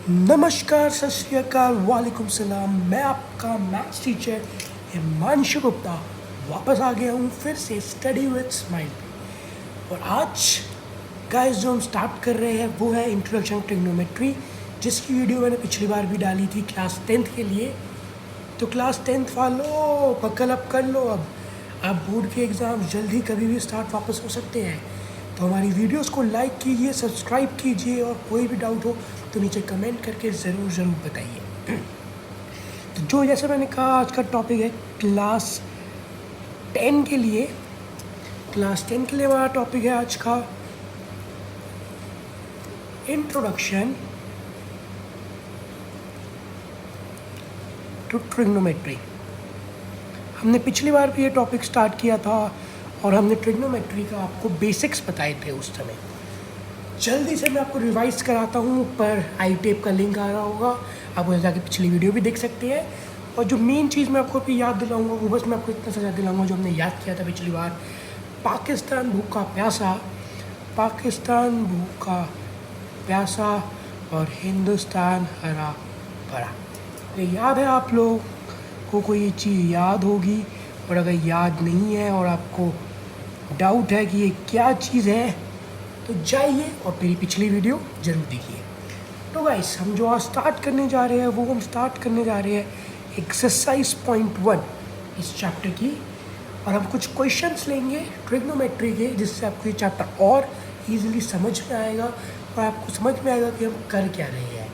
नमस्कार, सत श्री अकाल, वालेकुम सलाम। मैं आपका मैथ्स टीचर हिमांशु गुप्ता वापस आ गया हूँ फिर से स्टडी विद स्माइल पे। और आज गाइस जो हम स्टार्ट कर रहे हैं वो है इंट्रोडक्शन ट्रिग्नोमेट्री, जिसकी वीडियो मैंने पिछली बार भी डाली थी क्लास 10th के लिए। तो क्लास 10th वालों बकल अप कर लो। अब बोर्ड के एग्ज़ाम जल्दी कभी भी स्टार्ट वापस हो सकते हैं, तो हमारी वीडियोस को लाइक कीजिए, सब्सक्राइब कीजिए और कोई भी डाउट हो तो नीचे कमेंट करके ज़रूर बताइए। तो जो जैसे मैंने कहा, आज का टॉपिक है क्लास 10 के लिए। हमारा टॉपिक है आज का इंट्रोडक्शन टू ट्रिग्नोमेट्री। हमने पिछली बार भी ये टॉपिक स्टार्ट किया था और हमने ट्रिग्नोमेट्री का आपको बेसिक्स बताए थे उस समय। जल्दी से मैं आपको रिवाइज कराता हूँ। ऊपर आई टेप का लिंक आ रहा होगा, आप उसे जाके पिछली वीडियो भी देख सकते हैं। और जो मेन चीज़ मैं आपको अभी याद दिलाऊंगा वो बस मैं आपको इतना सा याद दिलाऊंगा जो हमने याद किया था पिछली बार। पाकिस्तान भूखा प्यासा, पाकिस्तान भूखा प्यासा और हिंदुस्तान हरा भरा। ये याद है आप लोगों को ये चीज़ याद होगी। और अगर याद नहीं है और आपको डाउट है कि ये क्या चीज़ है तो जाइए और मेरी पिछली वीडियो ज़रूर देखिए। तो गाइस हम जो आज स्टार्ट करने जा रहे हैं वो हम स्टार्ट करने जा रहे हैं एक्सरसाइज पॉइंट 1 इस चैप्टर की। और हम कुछ क्वेश्चंस लेंगे ट्रिग्नोमेट्री के, जिससे आपको ये चैप्टर और ईजिली समझ में आएगा और आपको समझ में आएगा कि हम कर क्या रहे हैं।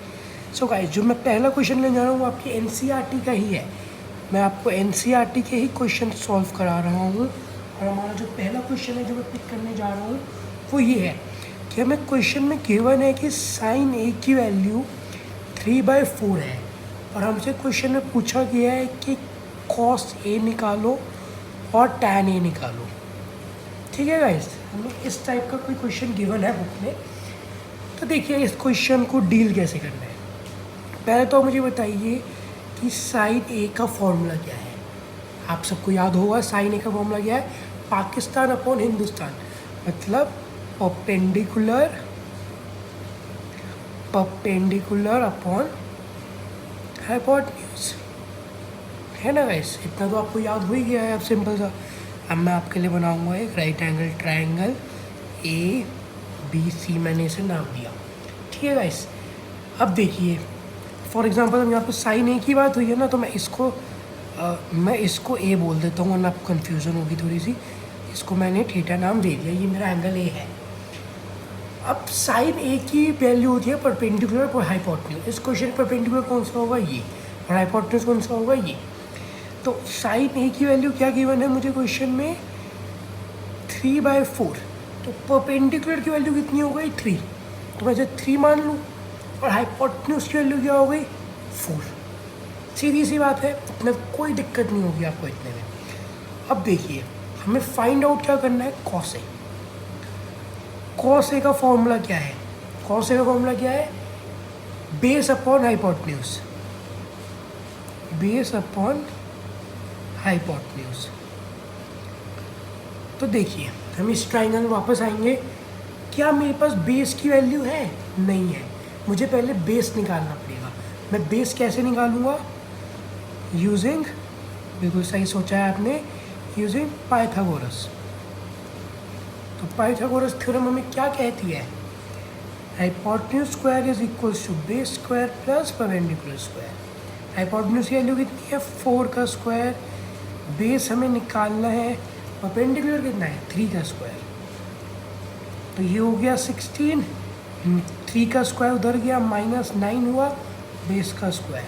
सो गाइस जो मैं पहला क्वेश्चन लेने जा रहा हूँ वो आपकी एनसीईआरटी का ही है। मैं आपको एनसीईआरटी के ही क्वेश्चन सॉल्व करा रहा हूँ। और हमारा जो पहला क्वेश्चन है जो मैं पिक करने जा रहा हूँ वो ये है कि हमें क्वेश्चन में गिवन है कि साइन ए की वैल्यू 3/4 है। और हमसे क्वेश्चन में पूछा गया है कि कॉस ए निकालो और टैन ए निकालो। ठीक है गाइस, हमें इस टाइप का कोई क्वेश्चन गिवन है बुक में। तो देखिए इस क्वेश्चन को डील कैसे करना है। पहले तो मुझे बताइए कि साइन ए का फॉर्मूला क्या है। आप सबको याद होगा साइन ए का फॉर्मूला क्या है, पाकिस्तान अपॉन हिंदुस्तान, मतलब परपेंडिकुलर अपॉन हाइपोटेन्यूज, है ना गाइस। इतना तो आपको याद हो ही गया है। अब सिंपल सा अब मैं आपके लिए बनाऊंगा एक राइट एंगल ट्रायंगल ABC, मैंने इसे नाम दिया। ठीक है गाइस, अब देखिए फॉर एग्जांपल हम यहाँ पे साइन ए की बात हुई है ना, तो मैं इसको ए बोल देता हूँ वरना आपको कन्फ्यूज़न होगी थोड़ी सी। इसको मैंने थीटा नाम दे दिया, ये मेरा एंगल ए है। अब साइन ए की वैल्यू होती है परपेंडिकुलर और हाइपोटेन्यूज। इस क्वेश्चन परपेंडिकुलर कौन सा होगा, ये, और हाइपोटेन्यूज कौन सा होगा, ये। तो साइन ए की वैल्यू क्या गिवन है मुझे क्वेश्चन में, 3/4। तो परपेंडिकुलर की वैल्यू कितनी हो गई, 3। तो मैं 3 मान लूँ और हाइपोटेन्यूज की वैल्यू क्या हो गई, 4। सीधी सी बात है, इतना कोई दिक्कत नहीं होगी आपको इतने में। अब देखिए हमें फाइंड आउट क्या करना है, कॉस ए। कॉस ए का फॉर्मूला क्या है, कॉस ए का फॉर्मूला क्या है, base upon hypotenuse, base upon hypotenuse. तो देखिए हम इस ट्राइंगल में वापस आएंगे। क्या मेरे पास बेस की वैल्यू है, नहीं है। मुझे पहले बेस निकालना पड़ेगा। मैं बेस कैसे निकालूंगा, यूजिंग, बिल्कुल सही सोचा है आपने, यूजिंग पाइथागोरस। तो पाइथागोरस थ्योरम हमें क्या कहती है, hypotenuse square is equals to base square plus perpendicular square. Hypotenuse की वैल्यू कितनी है, 4 का स्क्वायर, बेस हमें निकालना है, परपेंडिकुलर कितना है, 3 का स्क्वायर। तो ये हो गया 16, 3 का स्क्वायर उधर गया, -9 हुआ, बेस का स्क्वायर।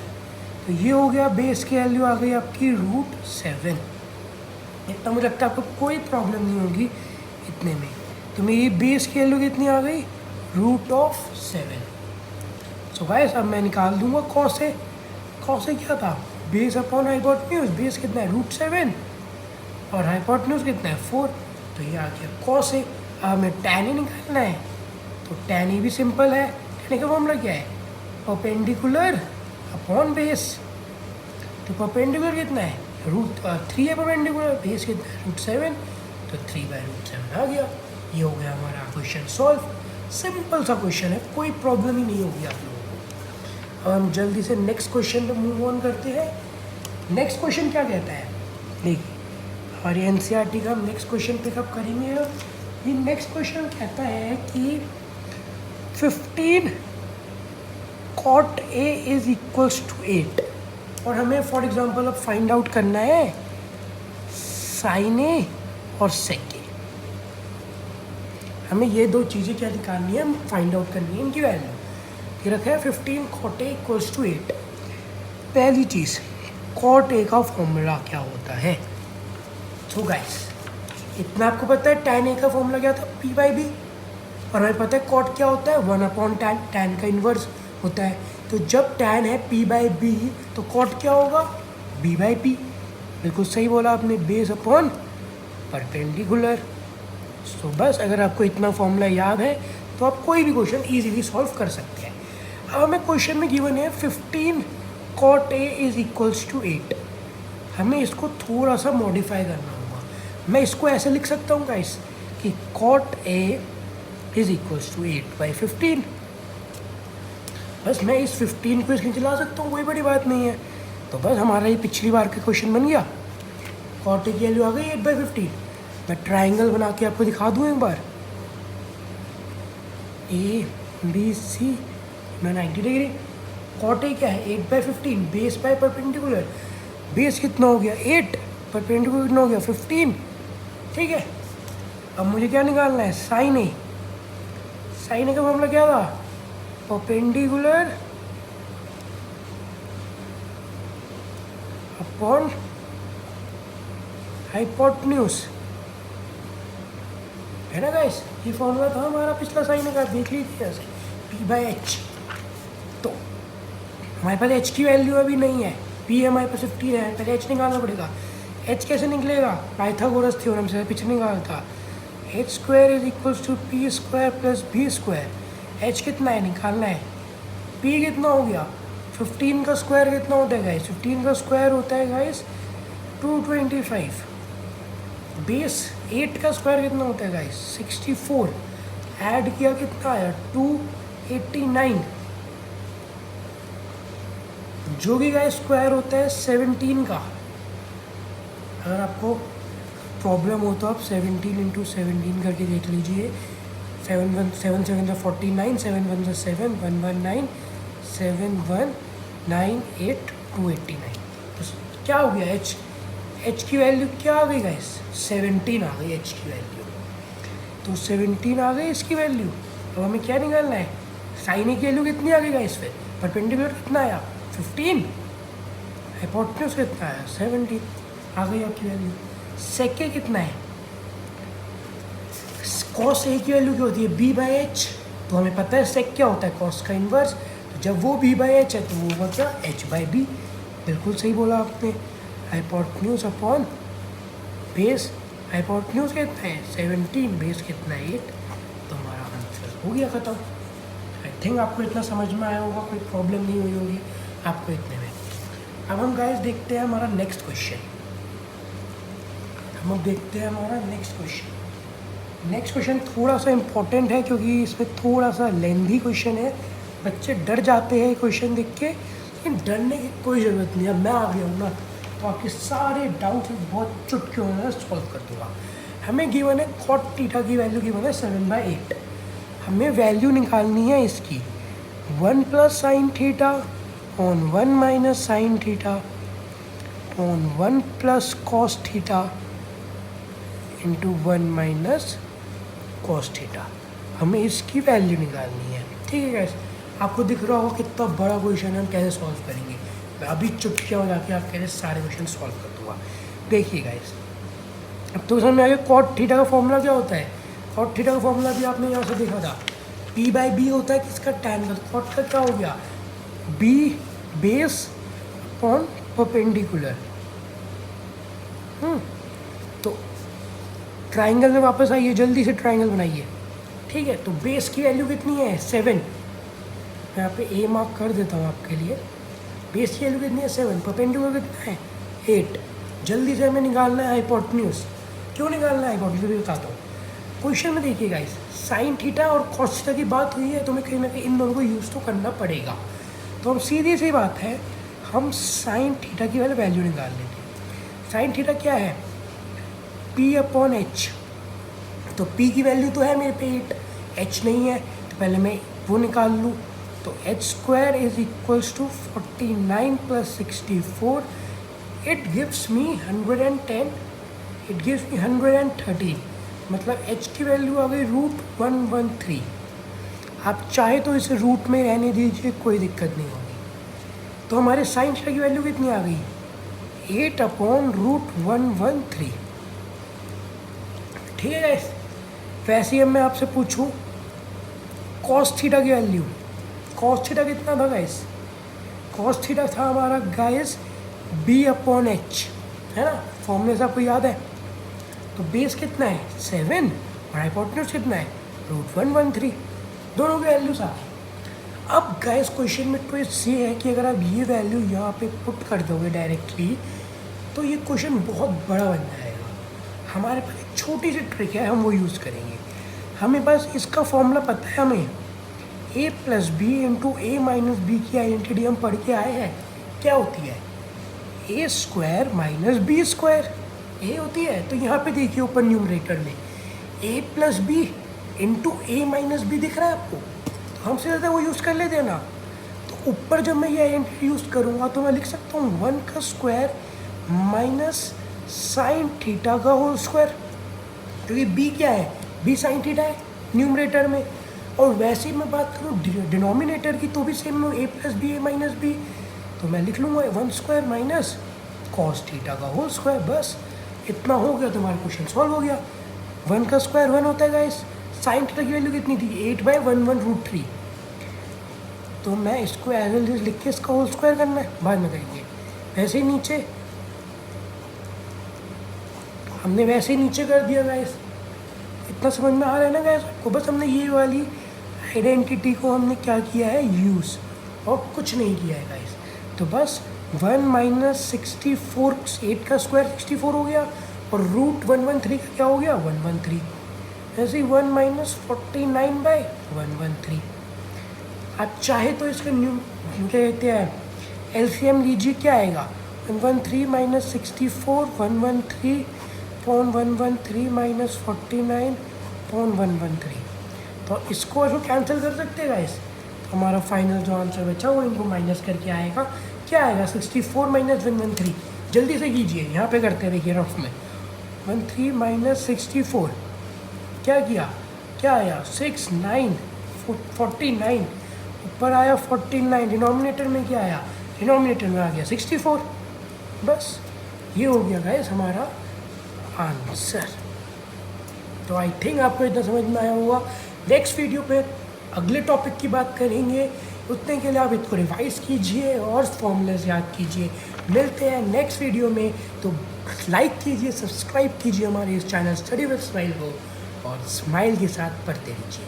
तो ये हो गया, बेस की वैल्यू आ गई आपकी √7। इतना मुझे लगता है आपको कोई प्रॉब्लम नहीं होगी इतने में। तो मेरी बेस की वैल्यू कितनी आ गई, √7। सो गाइस अब मैं निकाल दूंगा कॉस ए। कॉस ए क्या था, बेस अपॉन हाइपोटेन्यूज। बेस कितना है, √7 और हाइपोटेन्यूज कितना है, 4। तो ये आ गया कॉस ए। अब हमें टैन ए निकालना है। तो टैन ए भी सिंपल है। टैन ए का फॉर्मूला क्या है, परपेंडिकुलर अपॉन बेस। तो परपेंडिकुलर कितना है, √3 है परपेंडिकुलर, बेस कितना है, √7। तो 3/√7 आ गया। ये हो गया हमारा क्वेश्चन सॉल्व। सिंपल सा क्वेश्चन है, कोई प्रॉब्लम ही नहीं होगी आप लोगों को। अब हम जल्दी से नेक्स्ट क्वेश्चन पे मूव ऑन करते हैं। नेक्स्ट क्वेश्चन क्या कहता है, देखिए हमारी एनसीईआरटी का हम नेक्स्ट क्वेश्चन पिकअप करेंगे। ये नेक्स्ट क्वेश्चन कहता है कि 15 cot A is equals to 8 और हमें फॉर एग्जांपल अब फाइंड आउट करना है साइन ए और सेक ए। हमें ये दो चीज़ें क्या निकालनी है, हम फाइंड आउट करनी है इनकी वैल्यू। ये रखा है 15 cot A इक्वल्स टू 8। पहली चीज़ cot A का फॉर्मूला क्या होता है। तो गाइस इतना आपको पता है tan A का फॉर्मूला क्या था, P/B, और हमें पता है cot क्या होता है 1/tan, tan का इन्वर्स होता है। तो जब tan है P/B तो cot क्या होगा B/P। बिल्कुल सही बोला आपने, बेस अपॉन परपेंडिकुलर। तो बस अगर आपको इतना फॉर्मूला याद है तो आप कोई भी क्वेश्चन इजीली सॉल्व कर सकते हैं। अब हमें क्वेश्चन में गिवन है 15 cot A is equals to 8। हमें इसको थोड़ा सा मॉडिफाई करना होगा। मैं इसको ऐसे लिख सकता हूँ गाइस कि cot A is equals to 8/15। बस मैं इस 15 को इसके चला सकता हूँ, कोई बड़ी बात नहीं है। तो बस हमारा ये पिछली बार का क्वेश्चन बन गया। cot A की वैल्यू आ गई 8/15। मैं ट्राइंगल बना के आपको दिखा दूँ एक बार, ABC में 90 डिग्री। cot A क्या है 8/15, बेस बाय परपेंडिकुलर। बेस कितना हो गया 8, परपेंडिकुलर कितना हो गया 15। ठीक है, अब मुझे क्या निकालना है साइन ए। साइन ए का फॉर्मूला क्या था, परपेंडिकुलर अपॉन हाइपोटेन्यूज, है ना गाइस। ये फॉर्मूला था हमारा पिछला साइन का, देख लीजिए ऐसे P/H। तो हमारे पास H की वैल्यू अभी नहीं है, P हमारे पास 15 है, पहले H निकालना पड़ेगा। H कैसे निकलेगा, पाइथागोरस थ्योरम से पीछे निकाला था। h² is equals to P² plus B²। H कितना है निकालना है, P कितना हो गया 15 का स्क्वायर कितना होता है गाइस, 15 का स्क्वायर होता है गाइस 225। बेस 8 का स्क्वायर कितना होता है गाइस 64। ऐड किया कितना आया 289, जो कि गाइस स्क्वायर होता है 17 का। अगर आपको प्रॉब्लम हो तो आप 17 × 17 करके देख लीजिए। 7 7 7 49, 7 1 7, 119, 7 1 9 8 289। तो क्या हो गया H की वैल्यू क्या आ गई गाइस 17 आ गई H की वैल्यू। तो 17 आ गई इसकी वैल्यू। अब हमें क्या निकालना है, साइन ए की वैल्यू कितनी आ गई गाइस, फिर परपेंडिकुलर कितना आया 15, हाइपोटेन्यूज कितना आया 17, आ गई आपकी वैल्यू। सेक ए कितना है, कॉस ए की वैल्यू क्या होती है B/H। तो हमें पता है सेक क्या होता है कॉस का इन्वर्स। तो जब वो B/H है तो वो होगा क्या H/B। बिल्कुल सही बोला आपने। हाइपोटेन्यूज अपॉन बेस, हाइपोटेन्यूज कितना है 17, बेस कितना है 8। तो हमारा आंसर हो गया ख़त्म। आई थिंक आपको इतना समझ में आया होगा, कोई प्रॉब्लम नहीं हुई होगी आपको इतने में। अब हम गाइस देखते हैं हमारा नेक्स्ट क्वेश्चन। हम अब देखते हैं हमारा नेक्स्ट क्वेश्चन। नेक्स्ट क्वेश्चन थोड़ा सा इम्पोर्टेंट है क्योंकि इसमें थोड़ा सा लेंथी क्वेश्चन है। बच्चे डर जाते हैं क्वेश्चन देख के, लेकिन डरने की कोई ज़रूरत नहीं है। मैं आ गया हूँ ना, तो आपके सारे डाउट बहुत चुटकियों में सॉल्व कर दूँगा। हमें गिवन है cot थीटा की वैल्यू गिवन है 7/8। हमें वैल्यू निकालनी है इसकी 1 + sin theta on 1 - sin theta on 1 + cos theta into 1 - cos theta. हमें इसकी वैल्यू निकालनी है। ठीक है गाइस, आपको दिख रहा होगा कितना बड़ा क्वेश्चन है, हम कैसे सॉल्व करेंगे। मैं अभी चुटकियाँ हो जाके आप कैसे सारे क्वेश्चन सॉल्व कर दूँगा। देखिए गाइस, अब तो समझ में आ गया cot थीटा का फॉर्मूला क्या होता है। cot थीटा का फॉर्मूला भी आपने यहाँ से देखा था, P/B होता है किसका tan का। cot का क्या हो गया B बेस अपॉन परपेंडिकुलर। तो ट्राइंगल में वापस आइए, जल्दी से ट्राइंगल बनाइए। ठीक है, तो बेस की वैल्यू कितनी है 7। मैं यहाँ पे A मार्क कर देता हूँ आपके लिए। बेस की वैल्यू कितनी है 7, परपेंडिकुलर कितना है 8। जल्दी से हमें निकालना है हाइपोटेन्यूज। क्यों निकालना है हाइपोटेन्यूज भी बताता हूँ। क्वेश्चन में देखिए गाइस, साइन थीटा और कॉस थीटा की बात हुई है तो हमें कहीं ना कहीं इन दोनों को यूज़ तो करना पड़ेगा। तो हम सीधी सी बात है, हम साइन थीटा की वाली वैल्यू निकाल लेते हैं। साइन थीटा क्या है? P/H। तो P की वैल्यू तो है मेरे पे 8, H नहीं है, तो पहले मैं वो निकाल लूँ। तो h² is equals to 49 + 64, it gives me 110, it gives me 113, मतलब h की वैल्यू आ गई √113। आप चाहे तो इसे रूट में रहने दीजिए, कोई दिक्कत नहीं होगी। तो हमारे साइन थीटा की वैल्यू कितनी आ गई? 8/√113। ठीक है गाइस। वैसे ही अब मैं आपसे पूछूं कॉस थीटा की वैल्यू, कॉस थीटा कितना था गाइस? कॉस थीटा था हमारा गाइस B/H, है ना? फॉर्मूले से आपको याद है। तो बेस कितना है? 7 और हाइपोटेन्यूज कितना है? √113। दोनों की वैल्यूज आ गई। अब गाइस क्वेश्चन में ट्विस्ट ये है कि अगर आप ये वैल्यू यहाँ पे पुट कर दोगे डायरेक्टली, तो ये क्वेश्चन बहुत बड़ा बन जाएगा। हमारे पास एक छोटी सी ट्रिक है, हम वो यूज़ करेंगे। हमें बस इसका फॉर्मूला पता है, हमें a + b × a - b की आइडेंटिटी हम पढ़ के आए हैं। क्या होती है? a² - b², a होती है। तो यहाँ पे देखिए ऊपर न्यूमरेटर में a + b × a - b दिख रहा है आपको, तो हमसे ज़्यादा वो यूज़ कर लेते हैं ना। तो ऊपर जब मैं ये आइडेंटिटी यूज़ करूँगा तो मैं लिख सकता हूँ 1 का स्क्वायर माइनस साइन थीटा का होल स्क्वायर। तो ये b क्या है? b साइन थीटा है न्यूमरेटर में। और वैसे ही मैं बात करूँ डिनोमिनेटर की, तो भी same a + b a - b, तो मैं लिख लूँगा 1 स्क्वायर माइनस कॉस थीटा का होल स्क्वायर। बस इतना हो गया, तुम्हारा क्वेश्चन सॉल्व हो गया। 1 का स्क्वायर 1 होता है गाइस। साइन थीटा की वैल्यू कितनी थी? 8/11√3। तो मैं इसको एज एल लिख के इसका होल स्क्वायर करना है, बाद में करेंगे। वैसे ही नीचे हमने वैसे ही नीचे कर दिया गाइस। इतना समझ में आ रहा है ना गाइस आपको? बस हमने ये वाली आइडेंटिटी को हमने क्या किया है? यूज़, और कुछ नहीं किया है गाइस। तो बस 1 - 64, 8 का स्क्वायर 64 हो गया, और √113 का क्या हो गया? 113। ऐसे ही 1 - 49/113। आप चाहे तो इसका क्या कहते हैं LCM लीजिए, क्या आएगा? 113 - 64, 113.113 - 49.113। तो इसको कैंसिल कर सकते हैं गाइस। तो हमारा फाइनल जो आंसर बचा वो इनको माइनस करके आएगा। क्या आएगा? 64 - 113। जल्दी से कीजिए, यहाँ पे करते हैं, देखिए रफ में। 13 - 64 क्या किया? क्या आया? 6 9 49, ऊपर आया 49। डिनोमिनेटर में क्या आया? डिनोमिनेटर में आ गया 64। बस ये हो गया गाइस हमारा आंसर। तो आई थिंक आपको इतना समझ में आया होगा। नेक्स्ट वीडियो पे अगले टॉपिक की बात करेंगे। उतने के लिए आप इसको रिवाइज कीजिए और फॉर्मूलेस याद कीजिए। मिलते हैं नेक्स्ट वीडियो में। तो लाइक कीजिए, सब्सक्राइब कीजिए हमारे इस चैनल स्टडी विद स्माइल को, और स्माइल के साथ पढ़ते रहिए।